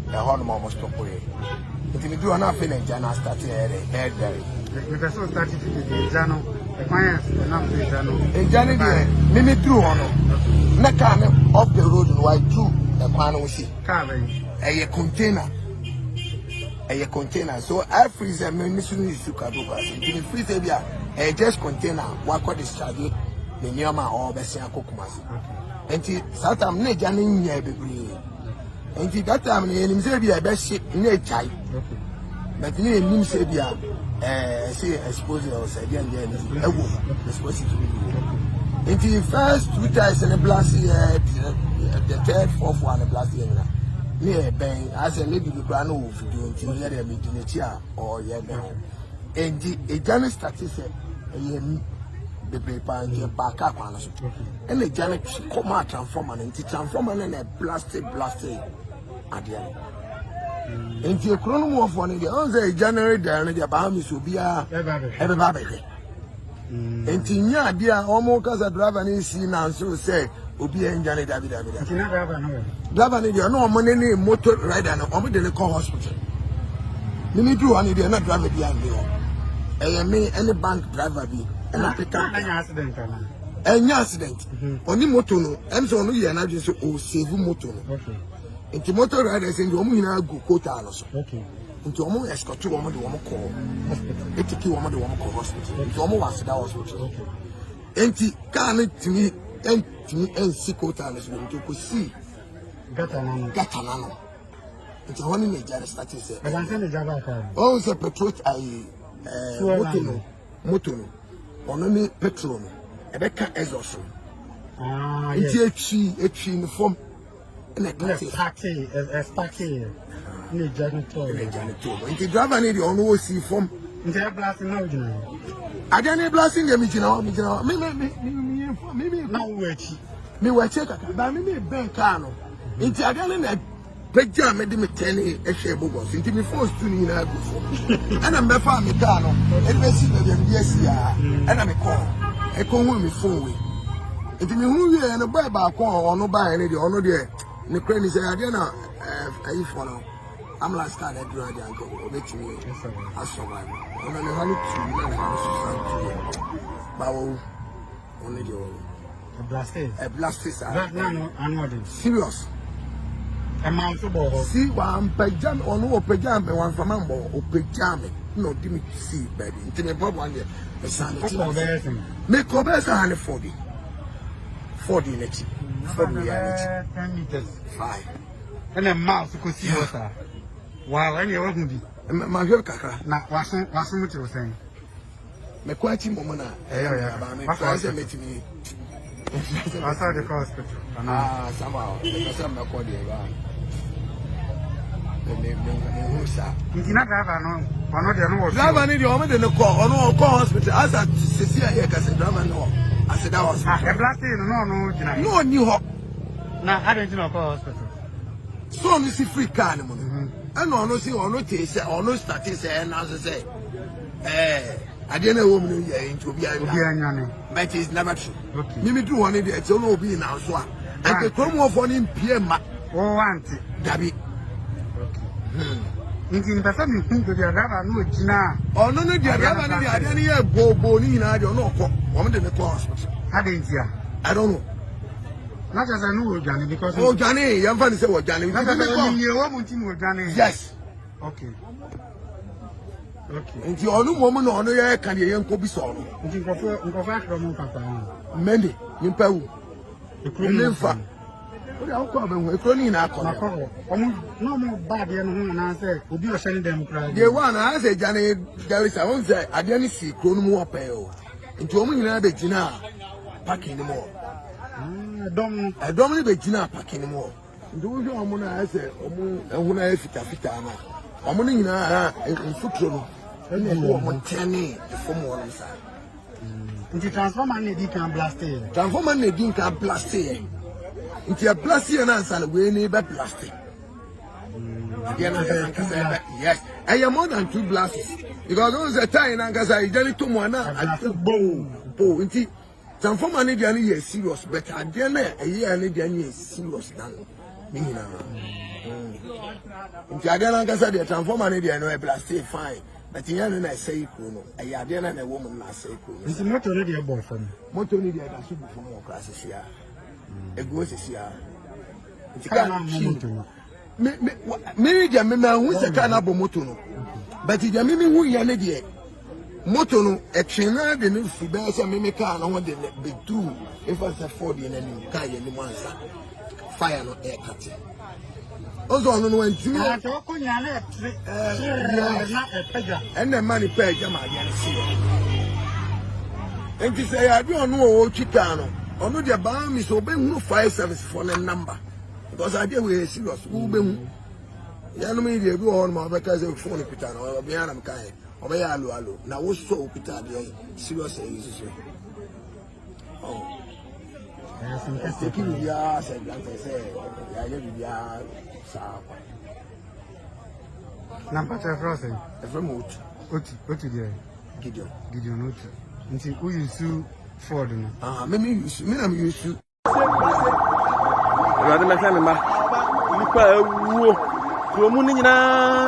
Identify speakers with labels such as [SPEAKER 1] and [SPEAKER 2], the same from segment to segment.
[SPEAKER 1] a horn almost stop away. But if you do not finish, and I start here, head
[SPEAKER 2] the person started to the Jano, the clients, and I'm the Jano.
[SPEAKER 1] A Janet, Mimi through on Nakame off the road and white through the Pano see.
[SPEAKER 2] Carving
[SPEAKER 1] A container. So I freeze a mission is to Kaduka. If you freeze a just container, what could discharge the Nyama or Bessia Kokumas. And Satam ne Janin near the green. And that time, in Serbia, best ship near Chai. But near Nim Serbia, say, I suppose I was again, a woman, supposed to be. And the first 2 times in a blast year, the third, fourth one, a blast year. Near Bang, as a lady, the grand old video until you had a meeting a chair or yeah, and the Janet started the paper and your back up on us. And the Janet come out transformer and transformer and a blasted at the end. And the chrono of one of the other January, the Bahamas will be a baby. And Tinia, dear, almost as a driver, and see now, so say, Obi and Janet David. Driver, you know, money motor rider, no, I'm in the car hospital. Mimi do one, they're not driving behind me. I mean, any bank driver be, and I pick up an accident. Any accident. Only motor, no, I'm so new, and I just save motor. Okay. Into motor riders in the woman go quota also. Okay. Into a more escort to woman, the woman call hospital. It took you woman, the woman call hospital. Into a more was that hospital. Okay. Empty can't to me. And see quota is going to see. Gatanano. It's a one in the Jara status. But I'm saying the Java. Oh, it's a petrol. Motono. Only petrol. A becker exhaustion. Ah, it's a tree in the form. And a packy, a packy. In the janitor. And the driver need your own see from. They're blasting out. I don't blasting them, maybe now wait. Me were check, but me bank cano. It's a gun in a big jam, made me 10 a share bubbles. Into me forced to me now. And I'm a farm cano, and I see them, yes, and I'm a call. I call me 4 weeks. Into me who and a buy back or no buy any or no there. The crane is a dinner. I follow. I'm like started driving and go over to me. I survive. And I'm a Bow only the blasters. A blasters. Serious. A mount of see one pajam or no pajam, one from Mambo or pajam. No, didn't see, baby. Into the Bob 1 year. A son make over 140. 40 next 40 10 meters. 5. And a mouse could see water. Wow, any wouldn't be. My girl Kaka. Now, what's what you were saying? Me quite momona. I saw the hospital. Ah, somehow. Some not called you. You not have one of the drama in the moment in the call, no hospital. As I see here, because the drama no. I said, that was a black no new hop. Now, I don't know hospital. So, you see free car. I know, see, or no taste, or no status, and as I say, I didn't know woman into be but it's never true. Mimi do one idea, it's all be now. So I can come off on him PM. Oh, Auntie, Dabby. In person, think to the other no Gina. Oh, no, the other, I didn't hear Bonina, I don't know, woman in the hospital. I didn't hear. I don't know. Not as I know, Johnny, because oh, Johnny, you're going to say what Johnny. Yes. Okay. Okay. And the only woman on the air can you be sorry. Many, you pay. The criminal fun. What are you calling a crony in our corner? No more bad, and I said, would you send them cry? The one I said, Johnny, there is a one say, I didn't see Chrono pale. And to me, I bet Gina packing more. I don't need Gina packing more. Do you want to say, and when I fit a I'm only in football. And then one 10 the form one side. The transformer need can blast it. Transformer need can blast it. It's a blast and answer we need a plastic. Yes, I am more than 2 blasts. Because those are time and as I did it to one I took bow. Transformer need any serious, but I didn't a year need any serious done. Mina. If you are going to say the transformer, you know, a stay fine. But you know, I say, I had a woman last say,
[SPEAKER 2] it's not already a boy for me.
[SPEAKER 1] Motor need a super for more classes here. A ghost is here. It's Mary Jamima, who is a cannibal motono. But it's a mimi who yanadi. Motono, a trainer, the new Fibers and Mimica, and what they be two if I said 40 in any car in the monster. Fire no air cutting. Also, I don't know when you and the money pay Jama against you. And you say, I don't know Chicano. Or no, the bomb is obeying no fire service for the number. Because I did with serious. Who been Yanami, they go on my because of phone Pitano or Bianam Kai or Bayalo. Now, what's so Pitano? Serious is oh. Taking the ass and like I say, I live the ass.
[SPEAKER 2] Number 10 Frosting.
[SPEAKER 1] From what today? Gideon Oti.
[SPEAKER 2] Until who you sue Ford.
[SPEAKER 1] Maybe you used to.
[SPEAKER 3] Rather, my family, Nipa, Romunina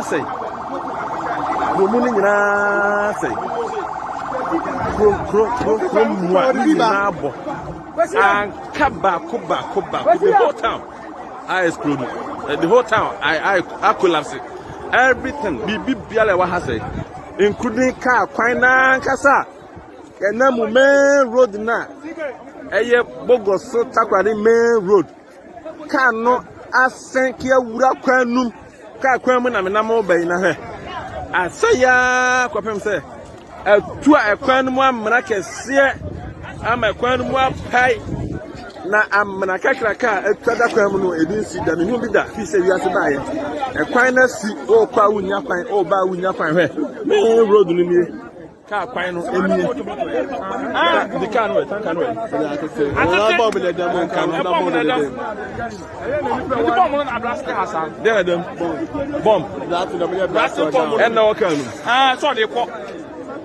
[SPEAKER 3] say. Romunina say. And Kaba, the whole town. I exploded. The whole town, I collapsed. Everything, Biala was including car, Quina, Casa, and Namu main road now. A Bogo so takwadi main road. Car no asenkia wura kwanum. Car kwamu na menamo bay na he. Asaya kwapem se. Tua ekwanum amna kese. Ama ekwanum apai. Na amna kakraka etwada kwamu no edinsi da mehu bi da fi se wiase baye. Ekwan na si o kwa wunya kwan o ba wunya kwan he. Main road no nie. Car kwan no enie. The car no, tank no. I bomb the demo can no bomb the demo. The bomb on Abraska Hassan. There them bomb. That the blast bomb. And no can. So they call.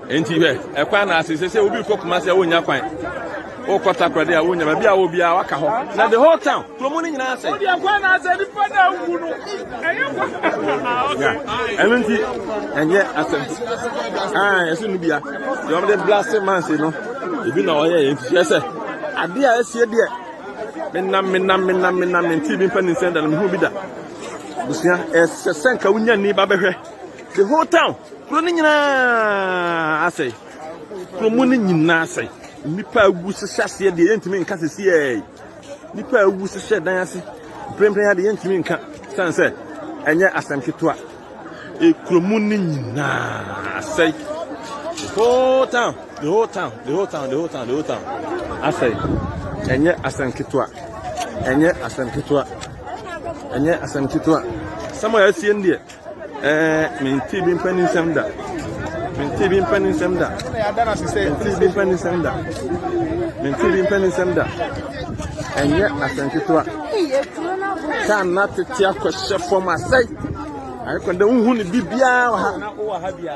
[SPEAKER 3] Enti be e kwan na ase se obi ko kuma se wonya kwan. O kwata kwade a wonya ba bia wo bia waka ho. Na the whole town, promo ni nyina ase. Obi kwan na ase ni pada wu no. Enti enye asem. Yesu nu bia. You the blast man say no. Ebi na oye enti se ade a asie de menam enti bi panin senda na me hu bi da. Busia senka wonya ni ba behwe. The whole town, pro ni nyina ase. Promo ni nyina ase. Nipa agu se hyase de yentimi nka sesi e. Nipa agu se hye dan ase. Prempren ya de yentimi nka sanse enye asem ketoa. E kromu ni nyina ase. The whole town. Ase enye asem ketoa. Enye asem ketoa. Samo ya sie ndie menti bi mpanin semda. Menti bi mpanin semda. Enye asankitoa. Kan na tetia kwehye form asai. Ayi kwenda unhu ni bibia ha.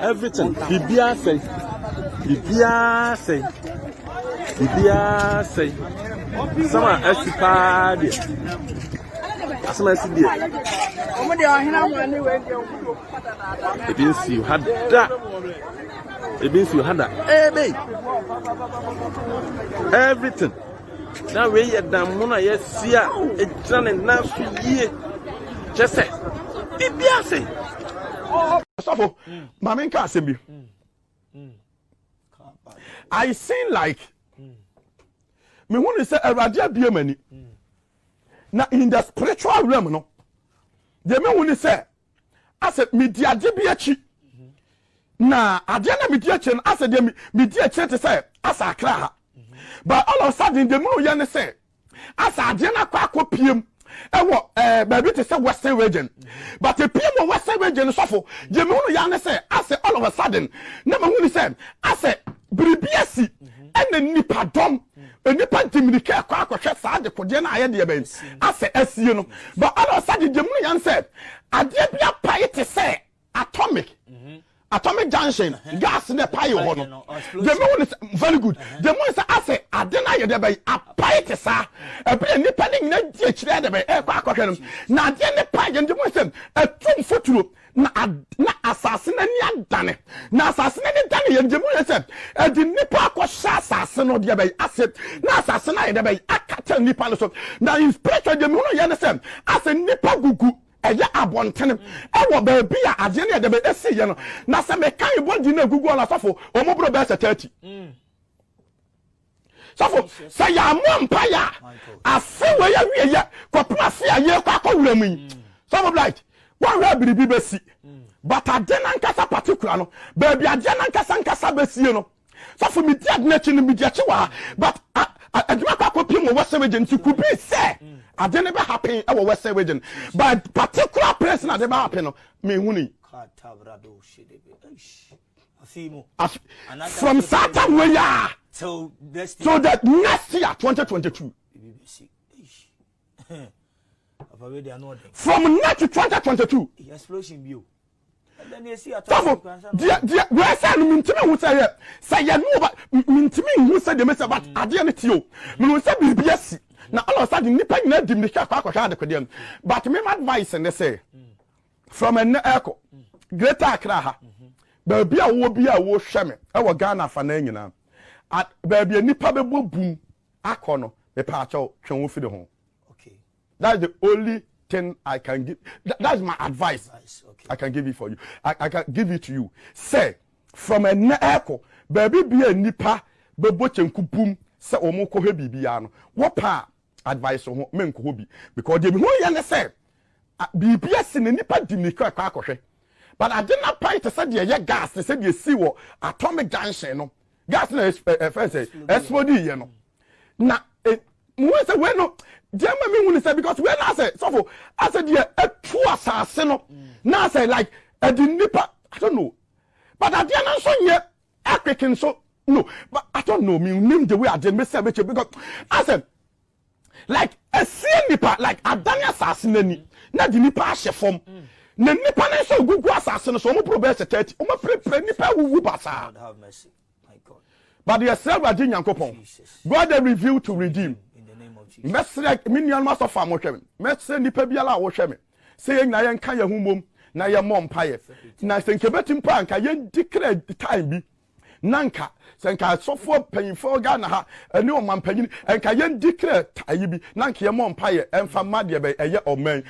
[SPEAKER 3] Everything bibia say. Sama asipade. Asama asidi. It means you had that. Hey, babe. Everything. Now we are done. Mona, yes, yeah. It's done enough for you. Just say, it's say. So, Mamma can't say me. I seem like me want to say a radia be many. Now, in the spiritual realm, no. The me want to say, I said, me dia jibiachi. Na adiana media chen asa de media chen te say asa akra. But all of a sudden the moon yan say asa adiana kwa piem ewo baby te say western region. But the piem western region sofo the moon yan say asa all of a sudden na me hu say asa bribiasi ene nipa dom nipa dimrika kwa hwe sa de kode na aye de ben asa asie no. But all of a sudden the moon yan say ade bia pai te say atomic
[SPEAKER 4] atomic junction gas ne pie ho no the moon is very good the moon is ase adena ye de be Apiate sa e be nipa ne nyina die kire de be e kwa akɔhwɛ no na de ne pie de mo sem atum foturo na asase na ni adane na asase na ni dane ye de mo sem e di nipa akɔhwɛ asase no de be ase na asase na ye de be akata nipa no so na in spiritual de mo no ye ne sem ase nipa gugu eya abontene ewo baabi a ade ne de be esi ye no na se me kan body na gugu ala sofo omobro be 30 sofo say ya mompa ya afi we ya wie ya kopna se ya ye kwa kwura mu sofo blight one ra biribi be si but ade na nkasa particular no baabi ade na nkasa be si no sofo mi dia na chi no mi dia chi wa but aduma kwa kopim wo se agency could be say I didn't ever happen. I was Western region, but particular person I never happen. Me huni. From Satan where ya so that next year 2022. From next to 2022.
[SPEAKER 5] Explosion view. And then you see a
[SPEAKER 4] where say mintime who say ya no but mintime who say the message but I didn't you. Me say BBS. Now all of a sudden nipa na dim the car kwa de kwadem but me advice and they say from an echo greater Accra ha baby a wo hwe me e wo Ghana fa na nyina at baby nipa be bobum akọ no me pa acho twen wo fi de ho.
[SPEAKER 5] Okay,
[SPEAKER 4] that's the only thing I can give. That's my advice. Okay. I can give it for you. I can give it to you. Say from an echo baby be a nipa be bo chenkupum se omo ko he bibia no wo pa advice ho men ko bi because dem ho ye ne say bibia se ne nipa dimika kwa akɔhwɛ but I did not pay to say the gas they said you see what atomic junction no gas na first explode ye no na mo say we no dem me hu say because when I say so I said the two asase no na say like the nipa I don't know but I did not so ye akwekin so no but I don't know me name the way I did me say because I said like a see nipa like adanya asase nani na di nipa ahye fom na nipa na so gugu asase no so mo probes 30 o mo pre nipa wuwu basa
[SPEAKER 5] have mercy, my God.
[SPEAKER 4] but the self adin yankopon God they reveal to redeem
[SPEAKER 5] In the name of Jesus.
[SPEAKER 4] mesre minian maso fa mo hwem mesre nipa biala a wo hwe me say yen na yen ka ye humom na ye mom paye na senkebetim pa nka yen declare time bi nanka senka sofo panyinfo Ghana ha ene o mampanyin enka yen declare time bi nanka ye mom paye emfa made be eye oman